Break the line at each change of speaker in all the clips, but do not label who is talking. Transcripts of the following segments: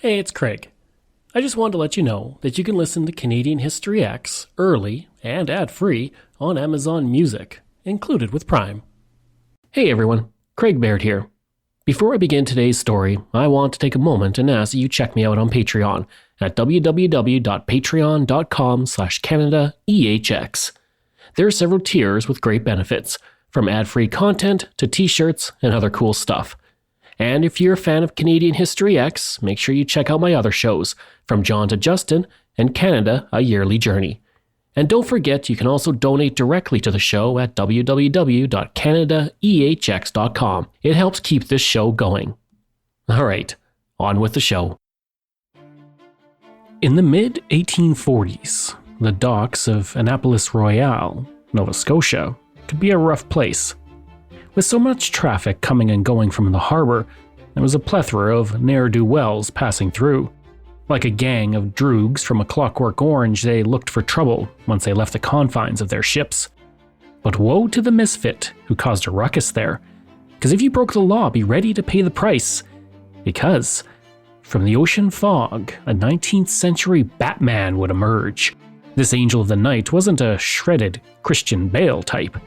Hey, it's Craig. I just wanted to let you know that you can listen to Canadian History X early and ad-free on Amazon Music, included with Prime. Hey everyone, Craig Baird here. Before I begin today's story, I want to take a moment and ask that you check me out on Patreon at www.patreon.com/CanadaEHX. There are several tiers with great benefits, from ad-free content to t-shirts and other cool stuff. And if you're a fan of Canadian History X, make sure you check out my other shows, From John to Justin and Canada, A Yearly Journey. And don't forget, you can also donate directly to the show at www.canadaehx.com. It helps keep this show going. Alright, on with the show. In the mid-1840s, the docks of Annapolis Royal, Nova Scotia, could be a rough place. With so much traffic coming and going from the harbor, there was a plethora of ne'er-do-wells passing through. Like a gang of droogs from A Clockwork Orange, they looked for trouble once they left the confines of their ships. But woe to the misfit who caused a ruckus there, because if you broke the law, be ready to pay the price. Because from the ocean fog, a 19th century Batman would emerge. This angel of the night wasn't a shredded Christian Bale type,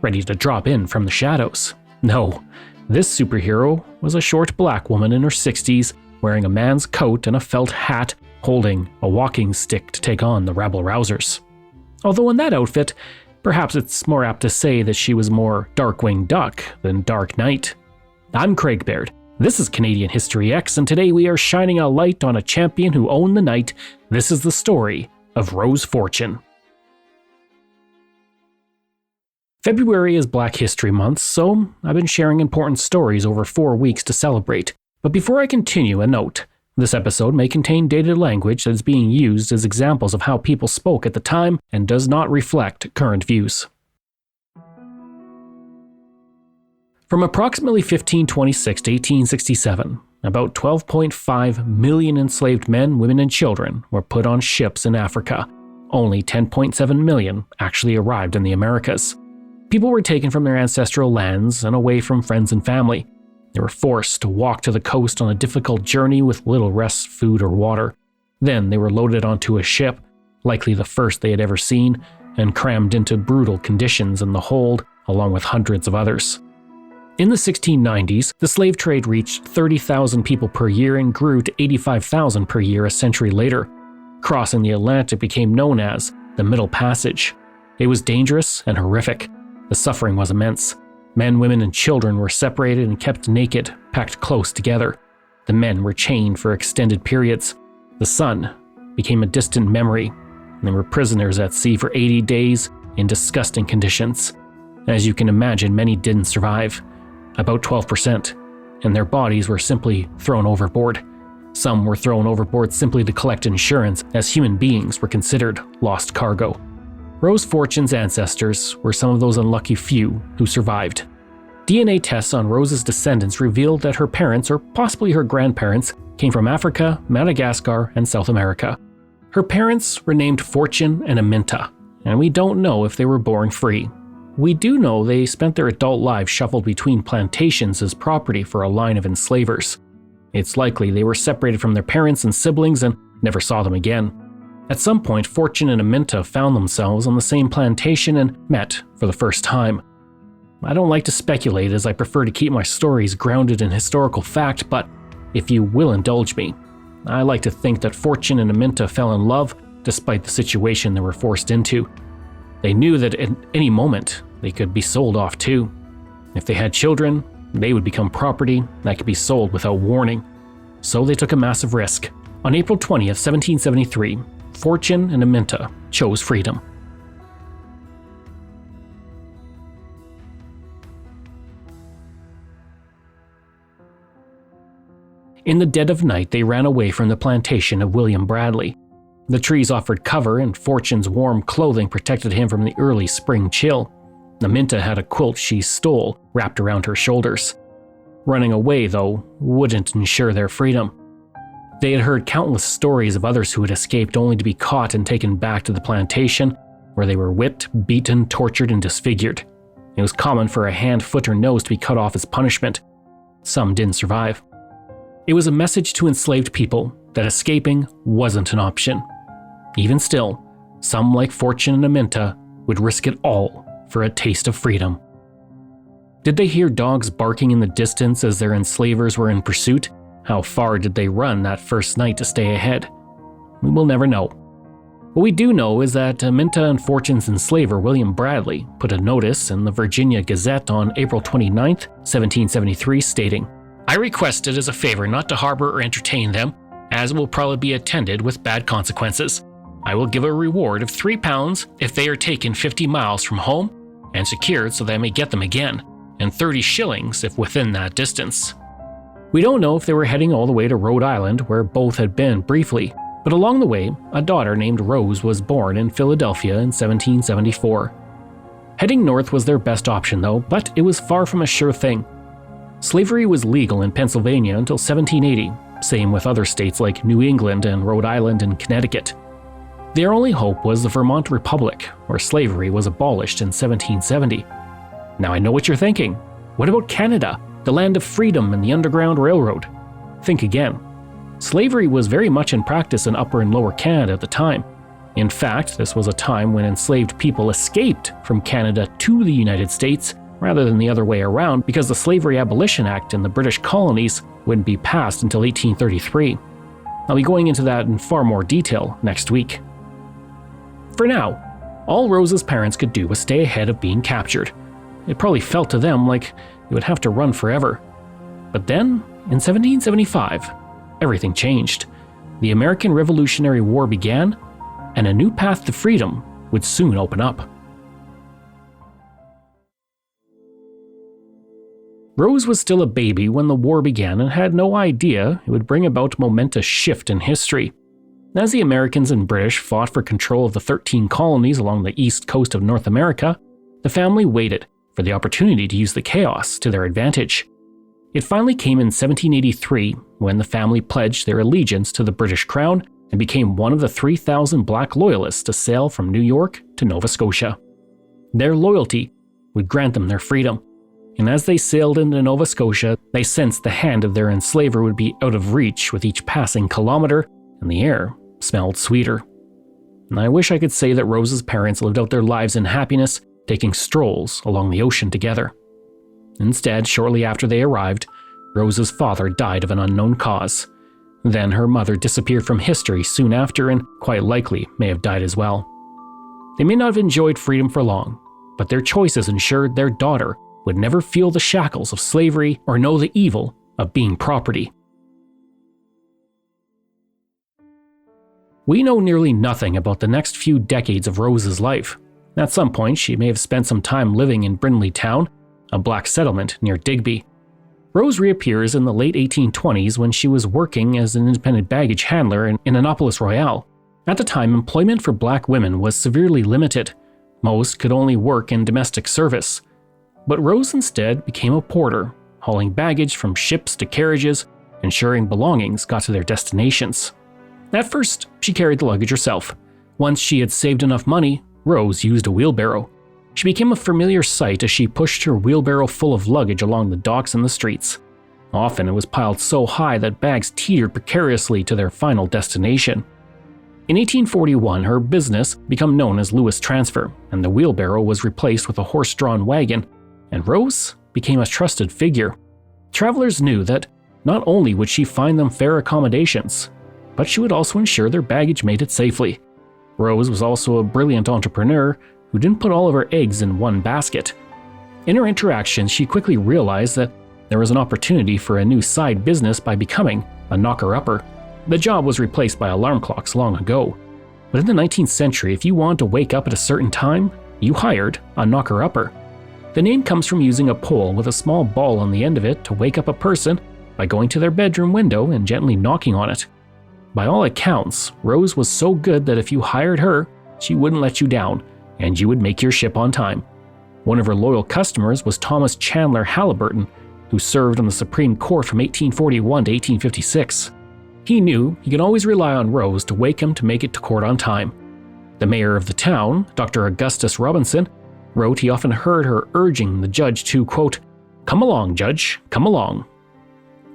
ready to drop in from the shadows. No, this superhero was a short black woman in her 60s, wearing a man's coat and a felt hat, holding a walking stick to take on the rabble-rousers. Although in that outfit, perhaps it's more apt to say that she was more Darkwing Duck than Dark Knight. I'm Craig Baird. This is Canadian History X, and today we are shining a light on a champion who owned the night. This is the story of Rose Fortune. February is Black History Month, so I've been sharing important stories over 4 weeks to celebrate. But before I continue, a note. This episode may contain dated language that is being used as examples of how people spoke at the time and does not reflect current views. From approximately 1526 to 1867, about 12.5 million enslaved men, women, and children were put on ships in Africa. Only 10.7 million actually arrived in the Americas. People were taken from their ancestral lands and away from friends and family. They were forced to walk to the coast on a difficult journey with little rest, food, or water. Then they were loaded onto a ship, likely the first they had ever seen, and crammed into brutal conditions in the hold, along with hundreds of others. In the 1690s, the slave trade reached 30,000 people per year and grew to 85,000 per year a century later. Crossing the Atlantic became known as the Middle Passage. It was dangerous and horrific. The suffering was immense. Men, women, and children were separated and kept naked, packed close together. The men were chained for extended periods. The sun became a distant memory, and they were prisoners at sea for 80 days in disgusting conditions. As you can imagine, many didn't survive, about 12%, and their bodies were simply thrown overboard. Some were thrown overboard simply to collect insurance, as human beings were considered lost cargo. Rose Fortune's ancestors were some of those unlucky few who survived. DNA tests on Rose's descendants revealed that her parents, or possibly her grandparents, came from Africa, Madagascar, and South America. Her parents were named Fortune and Aminta, and we don't know if they were born free. We do know they spent their adult lives shuffled between plantations as property for a line of enslavers. It's likely they were separated from their parents and siblings and never saw them again. At some point, Fortune and Aminta found themselves on the same plantation and met for the first time. I don't like to speculate, as I prefer to keep my stories grounded in historical fact, but if you will indulge me, I like to think that Fortune and Aminta fell in love despite the situation they were forced into. They knew that at any moment they could be sold off too. If they had children, they would become property that could be sold without warning. So they took a massive risk. On April 20th, 1773, Fortune and Aminta chose freedom. In the dead of night, they ran away from the plantation of William Bradley. The trees offered cover, and Fortune's warm clothing protected him from the early spring chill. Aminta had a quilt she stole wrapped around her shoulders. Running away, though, wouldn't ensure their freedom. They had heard countless stories of others who had escaped only to be caught and taken back to the plantation, where they were whipped, beaten, tortured, and disfigured. It was common for a hand, foot, or nose to be cut off as punishment. Some didn't survive. It was a message to enslaved people that escaping wasn't an option. Even still, some like Fortune and Aminta would risk it all for a taste of freedom. Did they hear dogs barking in the distance as their enslavers were in pursuit? How far did they run that first night to stay ahead? We will never know. What we do know is that Aminta and Fortune's enslaver William Bradley put a notice in the Virginia Gazette on April 29, 1773 stating, "I requested as a favor not to harbor or entertain them, as it will probably be attended with bad consequences. I will give a reward of £3 if they are taken 50 miles from home and secured so that I may get them again, and 30 shillings if within that distance." We don't know if they were heading all the way to Rhode Island, where both had been briefly, but along the way, a daughter named Rose was born in Philadelphia in 1774. Heading north was their best option though, but it was far from a sure thing. Slavery was legal in Pennsylvania until 1780, same with other states like New England and Rhode Island and Connecticut. Their only hope was the Vermont Republic, where slavery was abolished in 1770. Now I know what you're thinking. What about Canada, the land of freedom and the Underground Railroad? Think again. Slavery was very much in practice in Upper and Lower Canada at the time. In fact, this was a time when enslaved people escaped from Canada to the United States rather than the other way around, because the Slavery Abolition Act in the British colonies wouldn't be passed until 1833. I'll be going into that in far more detail next week. For now, all Rose's parents could do was stay ahead of being captured. It probably felt to them like they would have to run forever. But then, in 1775, everything changed. The American Revolutionary War began, and a new path to freedom would soon open up. Rose was still a baby when the war began and had no idea it would bring about a momentous shift in history. As the Americans and British fought for control of the 13 colonies along the east coast of North America, the family waited for the opportunity to use the chaos to their advantage. It finally came in 1783 when the family pledged their allegiance to the British Crown and became one of the 3,000 black loyalists to sail from New York to Nova Scotia. Their loyalty would grant them their freedom, and as they sailed into Nova Scotia, they sensed the hand of their enslaver would be out of reach with each passing kilometer, and the air smelled sweeter. And I wish I could say that Rose's parents lived out their lives in happiness, taking strolls along the ocean together. Instead, shortly after they arrived, Rose's father died of an unknown cause. Then her mother disappeared from history soon after and quite likely may have died as well. They may not have enjoyed freedom for long, but their choices ensured their daughter would never feel the shackles of slavery or know the evil of being property. We know nearly nothing about the next few decades of Rose's life. At some point, she may have spent some time living in Brindley Town, a black settlement near Digby. Rose reappears in the late 1820s when she was working as an independent baggage handler in Annapolis Royal. At the time, employment for black women was severely limited. Most could only work in domestic service. But Rose instead became a porter, hauling baggage from ships to carriages, ensuring belongings got to their destinations. At first, she carried the luggage herself. Once she had saved enough money, Rose used a wheelbarrow. She became a familiar sight as she pushed her wheelbarrow full of luggage along the docks and the streets. Often it was piled so high that bags teetered precariously to their final destination. In 1841, her business became known as Lewis Transfer, and the wheelbarrow was replaced with a horse-drawn wagon, and Rose became a trusted figure. Travelers knew that not only would she find them fair accommodations, but she would also ensure their baggage made it safely. Rose was also a brilliant entrepreneur who didn't put all of her eggs in one basket. In her interactions, she quickly realized that there was an opportunity for a new side business by becoming a knocker-upper. The job was replaced by alarm clocks long ago. But in the 19th century, if you wanted to wake up at a certain time, you hired a knocker-upper. The name comes from using a pole with a small ball on the end of it to wake up a person by going to their bedroom window and gently knocking on it. By all accounts, Rose was so good that if you hired her, she wouldn't let you down, and you would make your ship on time. One of her loyal customers was Thomas Chandler Halliburton, who served on the Supreme Court from 1841 to 1856. He knew he could always rely on Rose to wake him to make it to court on time. The mayor of the town, Dr. Augustus Robinson, wrote he often heard her urging the judge to, quote, "Come along, Judge, come along."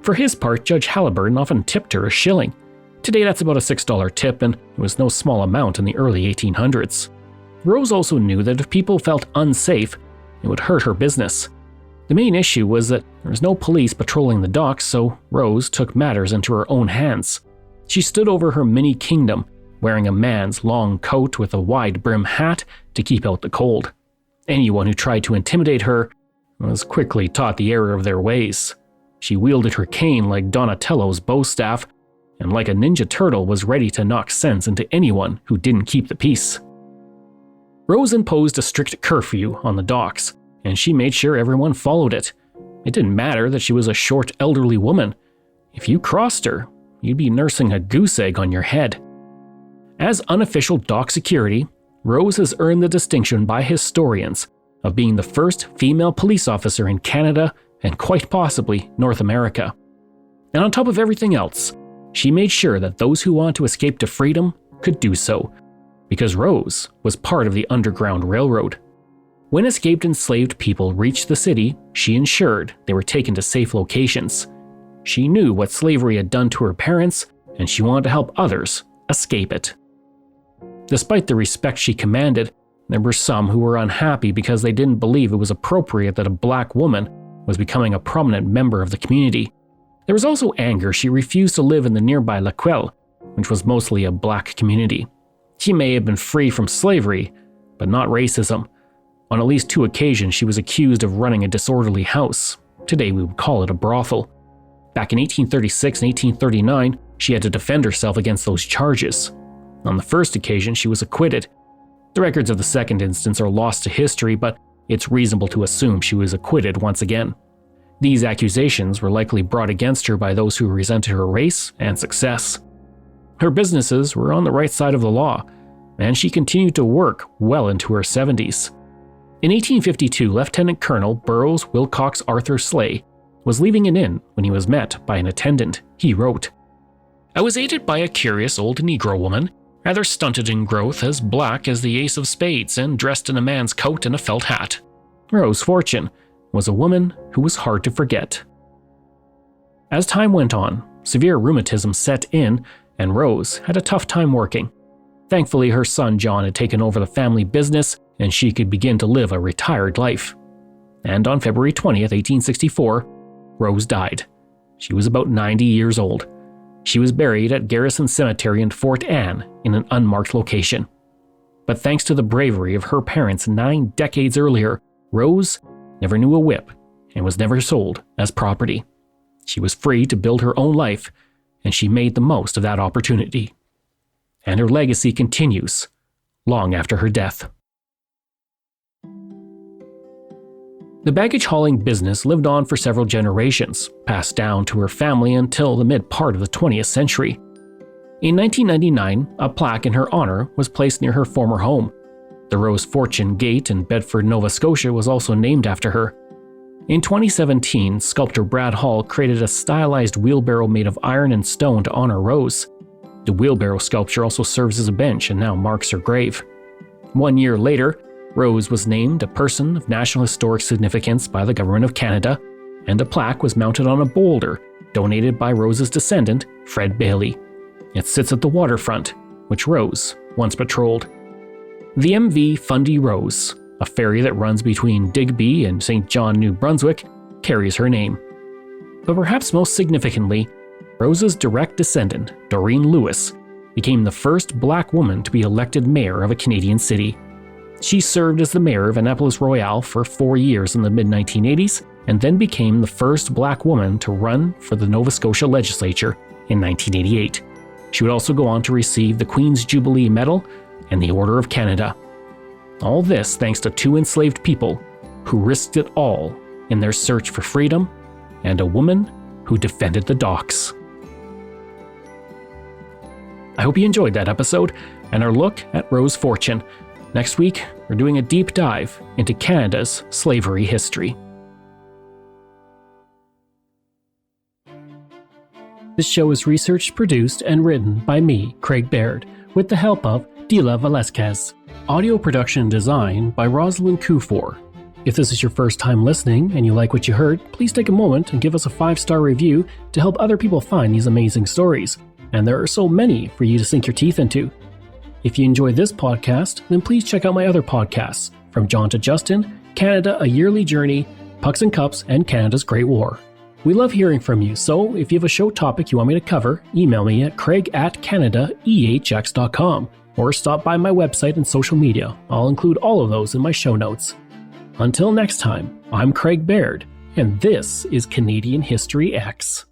For his part, Judge Halliburton often tipped her a shilling. Today that's about a $6 tip, and it was no small amount in the early 1800s. Rose also knew that if people felt unsafe, it would hurt her business. The main issue was that there was no police patrolling the docks, so Rose took matters into her own hands. She stood over her mini kingdom, wearing a man's long coat with a wide brim hat to keep out the cold. Anyone who tried to intimidate her was quickly taught the error of their ways. She wielded her cane like Donatello's bow staff, and like a ninja turtle was ready to knock sense into anyone who didn't keep the peace. Rose imposed a strict curfew on the docks, and she made sure everyone followed it. It didn't matter that she was a short, elderly woman. If you crossed her, you'd be nursing a goose egg on your head. As unofficial dock security, Rose has earned the distinction by historians of being the first female police officer in Canada and quite possibly North America. And on top of everything else, she made sure that those who want to escape to freedom could do so, because Rose was part of the Underground Railroad. When escaped enslaved people reached the city, she ensured they were taken to safe locations. She knew what slavery had done to her parents, and she wanted to help others escape it. Despite the respect she commanded, there were some who were unhappy because they didn't believe it was appropriate that a black woman was becoming a prominent member of the community. There was also anger she refused to live in the nearby Laquelle, which was mostly a black community. She may have been free from slavery, but not racism. On at least 2 occasions, she was accused of running a disorderly house. Today we would call it a brothel. Back in 1836 and 1839, she had to defend herself against those charges. On the first occasion, she was acquitted. The records of the second instance are lost to history, but it's reasonable to assume she was acquitted once again. These accusations were likely brought against her by those who resented her race and success. Her businesses were on the right side of the law, and she continued to work well into her 70s. In 1852, Lieutenant Colonel Burroughs Wilcox Arthur Slay was leaving an inn when he was met by an attendant. He wrote, "I was aided by a curious old Negro woman, rather stunted in growth, as black as the ace of spades, and dressed in a man's coat and a felt hat." Rose Fortune was a woman who was hard to forget. As time went on, severe rheumatism set in, and Rose had a tough time working. Thankfully, her son John had taken over the family business, and she could begin to live a retired life. And on February 20th, 1864, Rose died. She was about 90 years old. She was buried at Garrison Cemetery in Fort Anne in an unmarked location. But thanks to the bravery of her parents 9 decades earlier, Rose never knew a whip and was never sold as property. She was free to build her own life, and she made the most of that opportunity. And her legacy continues long after her death. The baggage hauling business lived on for several generations, passed down to her family until the mid-part of the 20th century. In 1999, a plaque in her honor was placed near her former home. The Rose Fortune Gate in Bedford, Nova Scotia was also named after her. In 2017, sculptor Brad Hall created a stylized wheelbarrow made of iron and stone to honor Rose. The wheelbarrow sculpture also serves as a bench and now marks her grave. 1 year later, Rose was named a Person of National Historic Significance by the Government of Canada, and a plaque was mounted on a boulder donated by Rose's descendant, Fred Bailey. It sits at the waterfront, which Rose once patrolled. The MV Fundy Rose, a ferry that runs between Digby and St. John, New Brunswick, carries her name. But perhaps most significantly, Rose's direct descendant, Doreen Lewis, became the first black woman to be elected mayor of a Canadian city. She served as the mayor of Annapolis Royal for 4 years in the mid-1980s, and then became the first black woman to run for the Nova Scotia legislature in 1988. She would also go on to receive the Queen's Jubilee Medal and the Order of Canada. All this thanks to 2 enslaved people who risked it all in their search for freedom, and a woman who defended the docks. I hope you enjoyed that episode and our look at Rose Fortune. Next week, we're doing a deep dive into Canada's slavery history. This show is researched, produced, and written by me, Craig Baird, with the help of Dila Velasquez. Audio production and design by Rosalind Kufor. If this is your first time listening and you like what you heard, please take a moment and give us a 5-star review to help other people find these amazing stories. and there are so many for you to sink your teeth into. If you enjoy this podcast, then please check out my other podcasts, From John to Justin, Canada, A Yearly Journey, Pucks and Cups, and Canada's Great War. We love hearing from you, so if you have a show topic you want me to cover, email me at craig@canadaehx.com or stop by my website and social media. I'll include all of those in my show notes. Until next time, I'm Craig Baird, and this is Canadian History X.